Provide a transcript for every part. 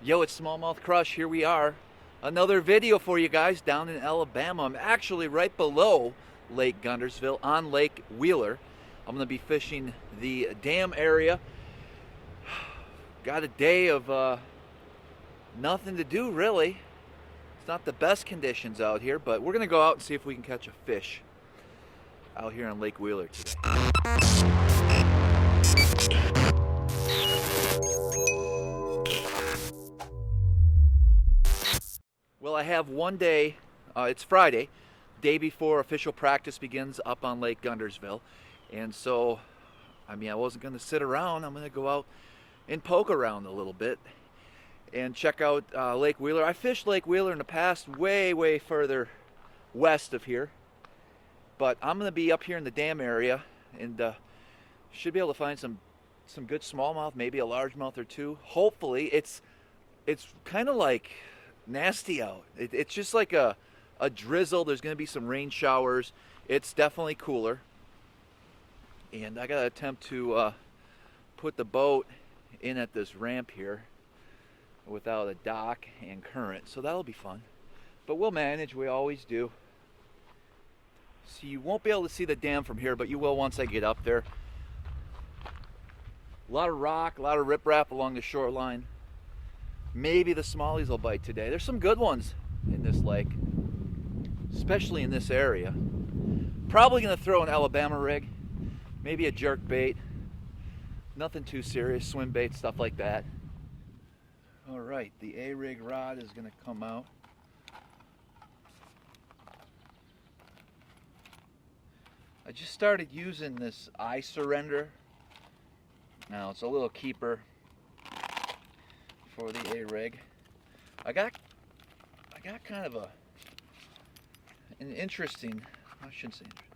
Yo, it's SmallmouthCrush. Here we are. Another video for you guys down in Alabama. I'm actually right below Lake Guntersville on Lake Wheeler. I'm going to be fishing the dam area. Got a day of nothing to do, really. It's not the best conditions out here, but we're going to go out and see if we can catch a fish out here on Lake Wheeler today. Well, I have one day, it's Friday, day before official practice begins up on Lake Guntersville. And so, I wasn't going to sit around. I'm going to go out and poke around a little bit and check out Lake Wheeler. I fished Lake Wheeler in the past way further west of here. But I'm going to be up here in the dam area and should be able to find some good smallmouth, maybe a largemouth or two. Hopefully, it's kind of like nasty out. It's just like a drizzle. There's going to be some rain showers. It's definitely cooler. And I got to attempt to put the boat in at this ramp here without a dock and current. So that'll be fun. But we'll manage. We always do. So you won't be able to see the dam from here, but you will once I get up there. A lot of rock, a lot of riprap along the shoreline. Maybe the smallies will bite today. There's some good ones in this lake, especially in this area. Probably going to throw an Alabama rig, maybe a jerk bait. Nothing too serious, swim bait, stuff like that. All right, the A-rig rod is going to come out. I just started using this I Surrender. Now it's a little keeper for the A-rig. I got kind of an interesting, I shouldn't say interesting.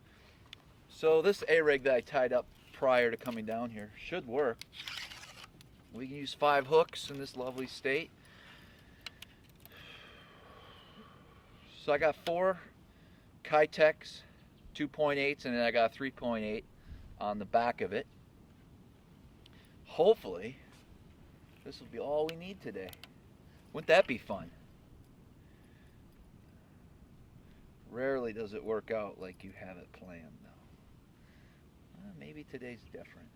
So this A-rig that I tied up prior to coming down here should work. We can use 5 hooks in this lovely state. So I got 4 Keitechs, 2.8s, and then I got a 3.8 on the back of it. Hopefully this will be all we need today. Wouldn't that be fun? Rarely does it work out like you have it planned, though. Maybe today's different.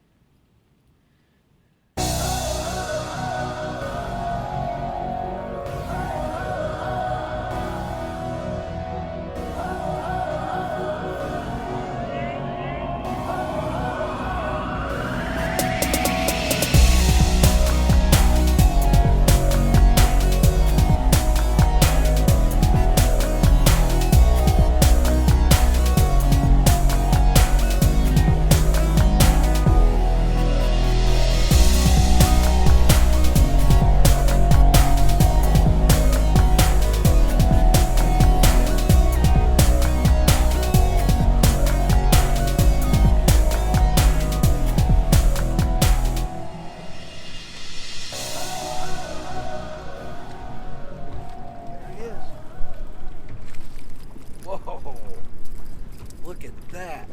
Look at that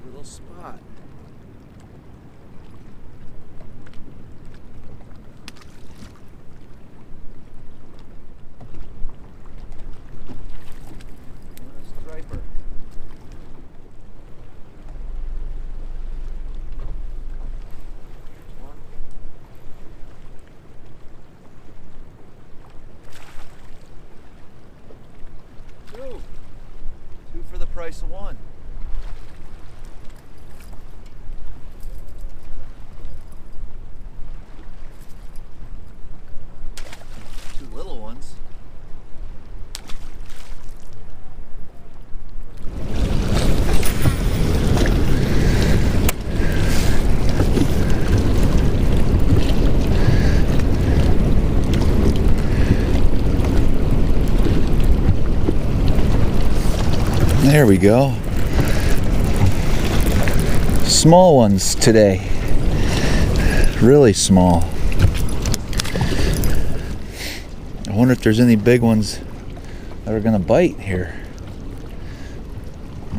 little spot. Striper. Two for the price of one. Two little ones. There we go. Small ones today. Really small. I wonder if there's any big ones that are gonna bite here.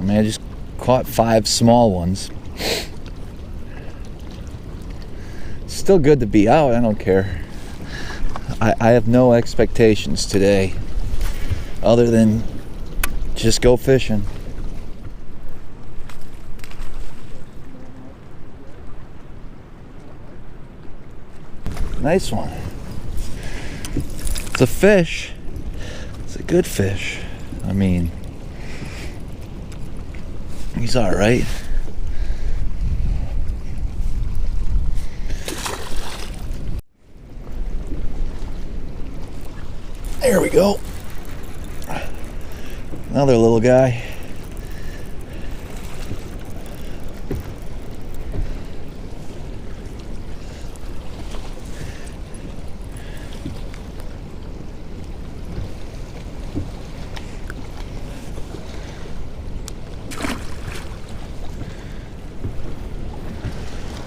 I just caught 5 small ones. Still good to be out, I don't care. I have no expectations today other than just go fishing. Nice one. It's a fish. It's a good fish. I mean, he's all right. There we go. Another little guy.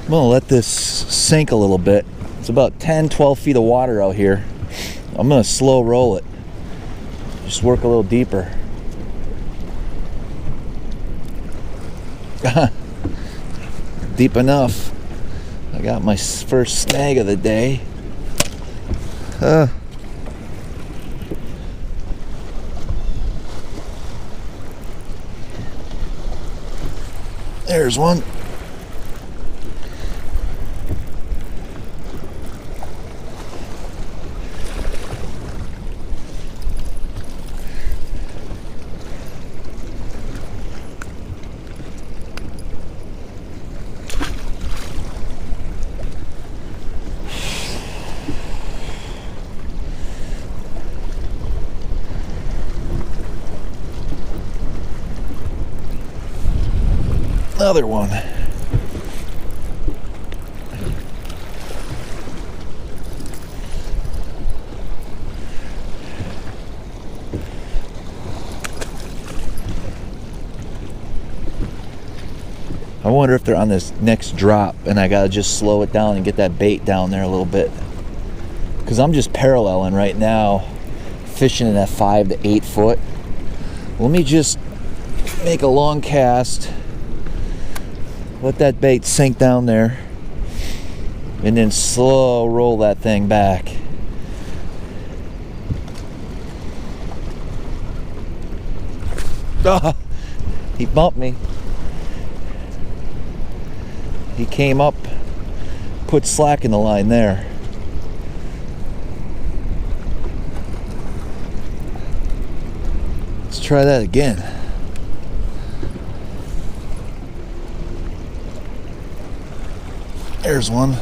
I'm gonna let this sink a little bit. It's about 10-12 feet of water out here. I'm gonna slow roll it. Just work a little deeper. Deep enough. I got my first snag of the day. There's one. Another one. I wonder if they're on this next drop and I gotta just slow it down and get that bait down there a little bit, because I'm just paralleling right now, fishing in that 5 to 8 foot. Let me just make a long cast, let that bait sink down there, and then slow roll that thing back. Ah, he bumped me. He came up, put slack in the line there. Let's try that again. There's one.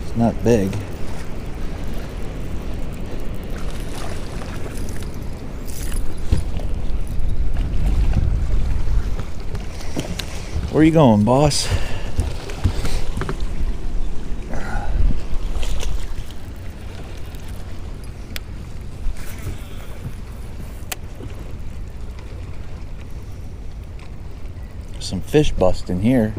It's not big. Where are you going, boss? Some fish busting here.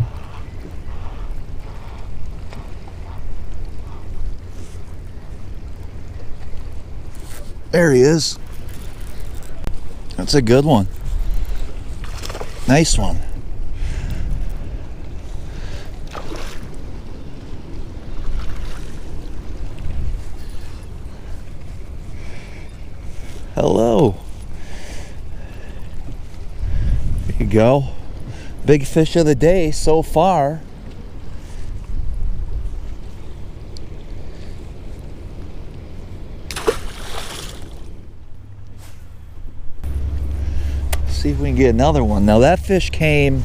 There he is. That's a good one. Nice one. Hello. There you go. Big fish of the day so far. See if we can get another one. Now that fish came.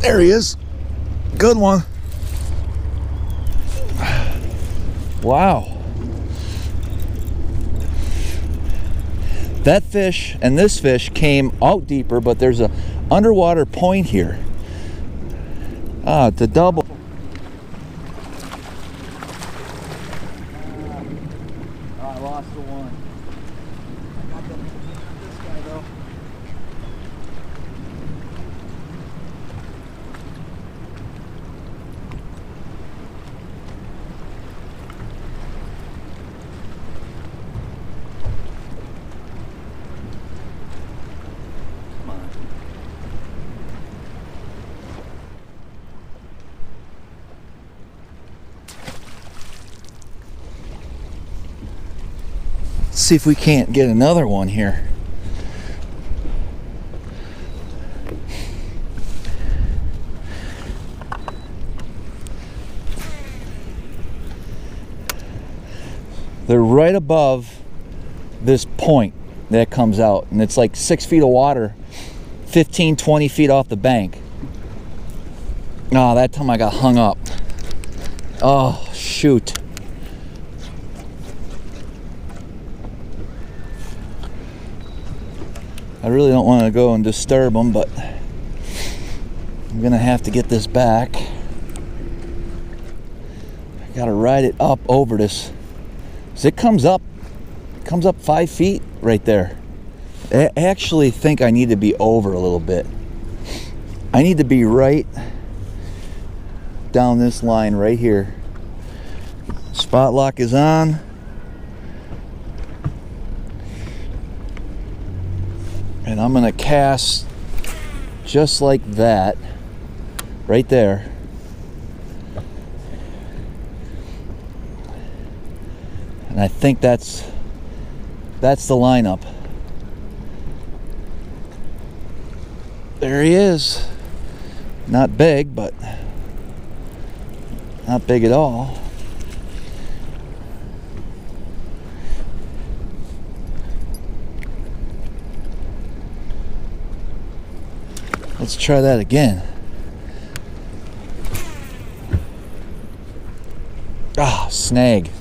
There he is. Good one. Wow. That fish and this fish came out deeper, but there's a underwater point here. Ah, it's a double. I lost the one. I got this guy though. Let's see if we can't get another one here. They're right above this point that comes out, and it's like 6 feet of water, 15, 20 feet off the bank. Oh, that time I got hung up. Oh, shoot. I really don't want to go and disturb them, but I'm gonna have to get this back. I gotta ride it up over this. So it comes up 5 feet right there. I actually think I need to be over a little bit. I need to be right down this line right here. Spot lock is on. And I'm gonna cast just like that, right there. And I think that's the lineup. There he is. Not big, but not big at all. Let's try that again. Ah, snag.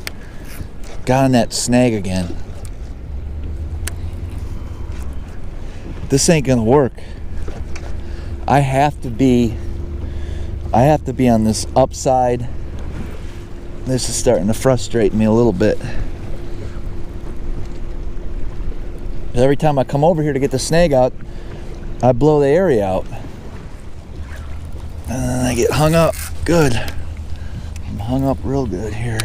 Got on that snag again. This ain't gonna work. I have to be on this upside. This is starting to frustrate me a little bit. Every time I come over here to get the snag out, I blow the area out. And then I get hung up. Good. I'm hung up real good here.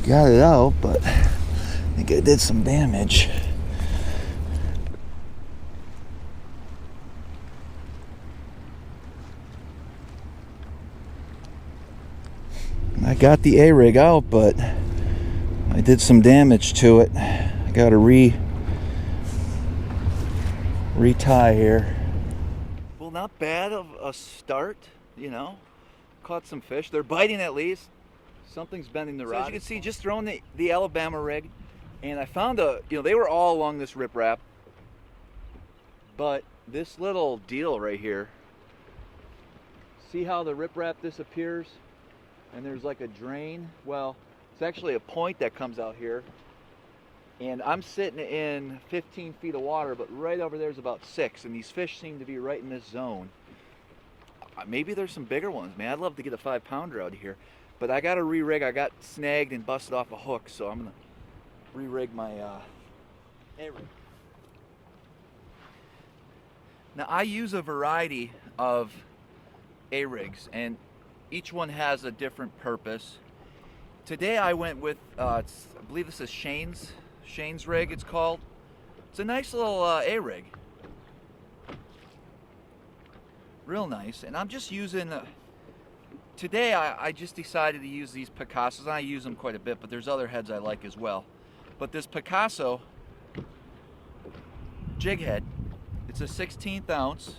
Got it out, but I think I did some damage. I got the A-rig out, but I did some damage to it. I got to retie here. Well, not bad of a start, you know. Caught some fish. They're biting at least. Something's bending the rod. So as you can see, just throwing the Alabama rig, and I found they were all along this riprap, but this little deal right here, see how the riprap disappears and there's like a drain? Well, it's actually a point that comes out here, and I'm sitting in 15 feet of water, but right over there's about 6, and these fish seem to be right in this zone. Maybe there's some bigger ones, man. I'd love to get a 5-pounder out here. But I got to re-rig. I got snagged and busted off a hook, so I'm going to re-rig my A-rig. Now, I use a variety of A-rigs, and each one has a different purpose. Today I went with, I believe this is Shane's rig, it's called. It's a nice little A-rig. Real nice. And I'm just using... Today I just decided to use these Picassos. I use them quite a bit, but there's other heads I like as well. But this Picasso jig head, it's a 16th ounce,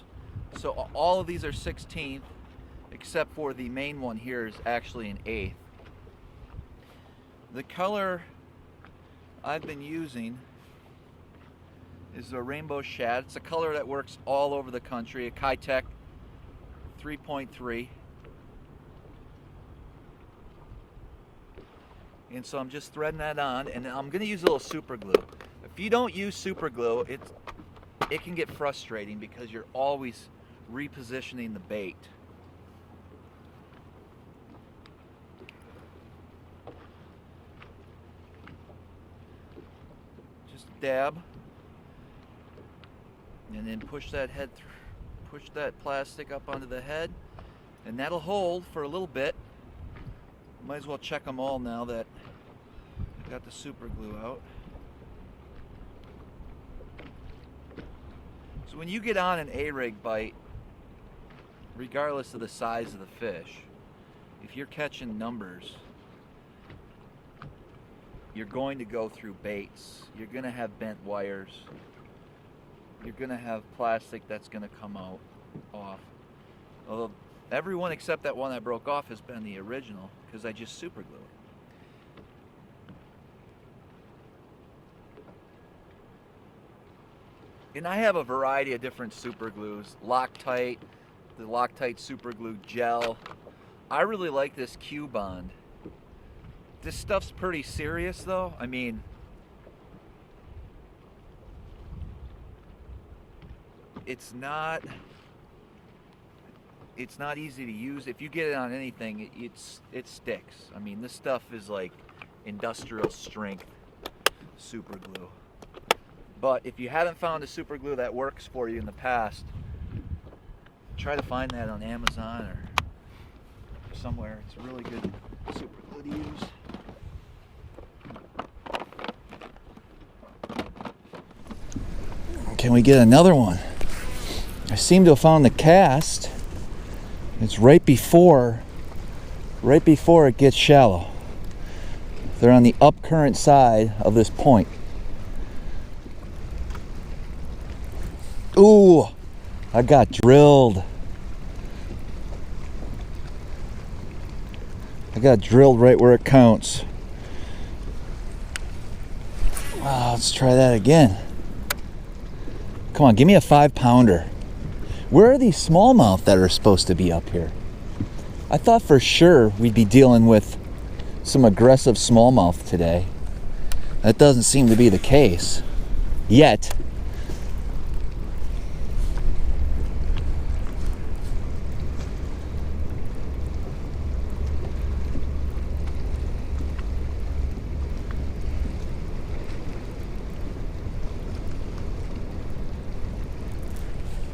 so all of these are 16th, except for the main one here is actually an 1/8. The color I've been using is a rainbow shad. It's a color that works all over the country, a Keitech 3.3. And so I'm just threading that on, and I'm going to use a little super glue. If you don't use super glue, it can get frustrating because you're always repositioning the bait. Just dab, and then push that plastic up onto the head, and that'll hold for a little bit. Might as well check them all now that I got the super glue out. So when you get on an A-rig bite, regardless of the size of the fish, if you're catching numbers, you're going to go through baits. You're going to have bent wires. You're going to have plastic that's going to come out off. Although everyone except that one I broke off has been the original because I just super glue it. And I have a variety of different super glues. Loctite, the Loctite super glue gel. I really like this Q-Bond. This stuff's pretty serious though. I mean, it's not easy to use. If you get it on anything, it sticks. I mean, this stuff is like industrial strength super glue. But if you haven't found a super glue that works for you in the past, try to find that on Amazon or somewhere. It's a really good super glue to use. Can we get another one? I seem to have found the cast. It's right before it gets shallow. They're on the upcurrent side of this point. Ooh, I got drilled. I got drilled right where it counts. Let's try that again. Come on, give me a 5-pounder. Where are these smallmouth that are supposed to be up here? I thought for sure we'd be dealing with some aggressive smallmouth today. That doesn't seem to be the case yet.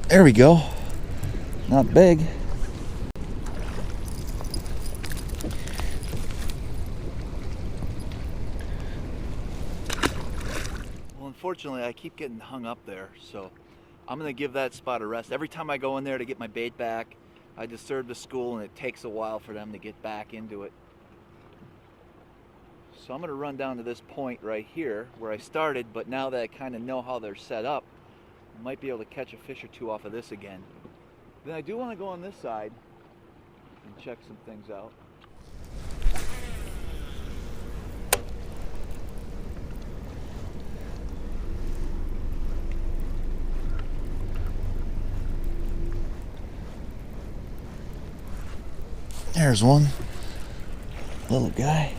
There we go. Not big. Well, unfortunately, I keep getting hung up there, so I'm going to give that spot a rest. Every time I go in there to get my bait back, I disturb the school, and it takes a while for them to get back into it. So I'm going to run down to this point right here where I started, but now that I kind of know how they're set up, I might be able to catch a fish or two off of this again. Then I do want to go on this side and check some things out. There's one little guy.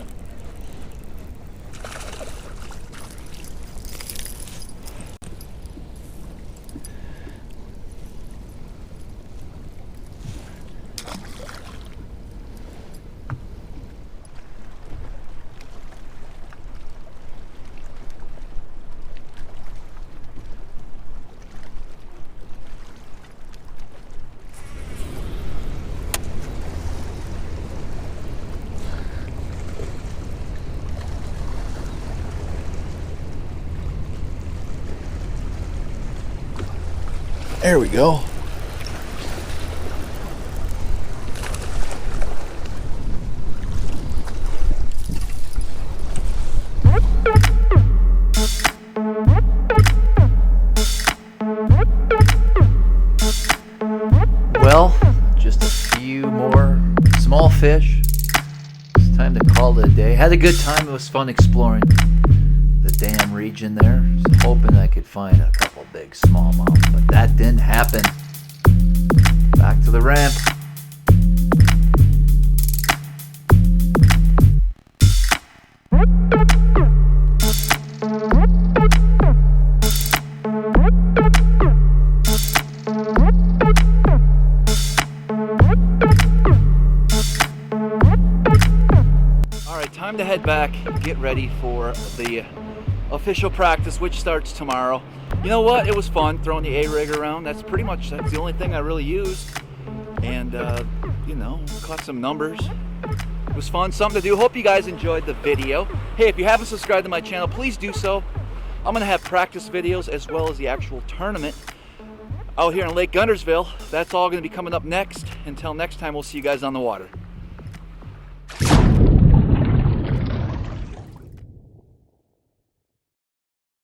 There we go. Well, just a few more small fish. It's time to call it a day. Had a good time. It was fun exploring the damn region there. Just hoping I could find a couple big smallmouth, but that didn't happen. Back to the ramp. All right, time to head back, get ready for the official practice, which starts tomorrow. You know what? It was fun throwing the A-rig around. That's the only thing I really used. And, you know, caught some numbers. It was fun, something to do. Hope you guys enjoyed the video. Hey, if you haven't subscribed to my channel, please do so. I'm gonna have practice videos as well as the actual tournament out here in Lake Guntersville. That's all gonna be coming up next. Until next time, we'll see you guys on the water.